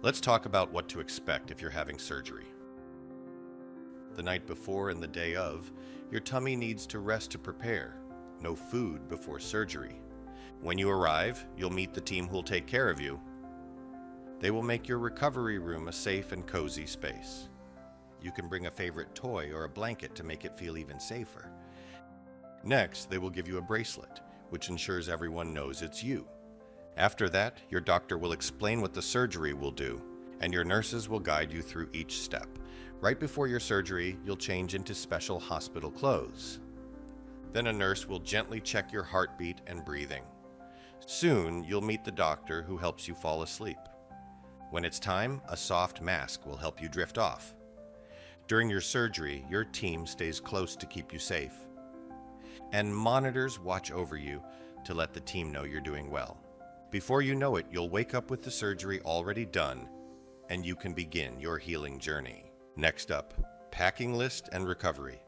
Let's talk about what to expect if you're having surgery. The night before and the day of, your tummy needs to rest to prepare. No food before surgery. When you arrive, you'll meet the team who'll take care of you. They will make your recovery room a safe and cozy space. You can bring a favorite toy or a blanket to make it feel even safer. Next, they will give you a bracelet, which ensures everyone knows it's you. After that, your doctor will explain what the surgery will do, and your nurses will guide you through each step. Right before your surgery, you'll change into special hospital clothes. Then a nurse will gently check your heartbeat and breathing. Soon, you'll meet the doctor who helps you fall asleep. When it's time, a soft mask will help you drift off. During your surgery, your team stays close to keep you safe. And monitors watch over you to let the team know you're doing well. Before you know it, you'll wake up with the surgery already done, and you can begin your healing journey. Next up, packing list and recovery.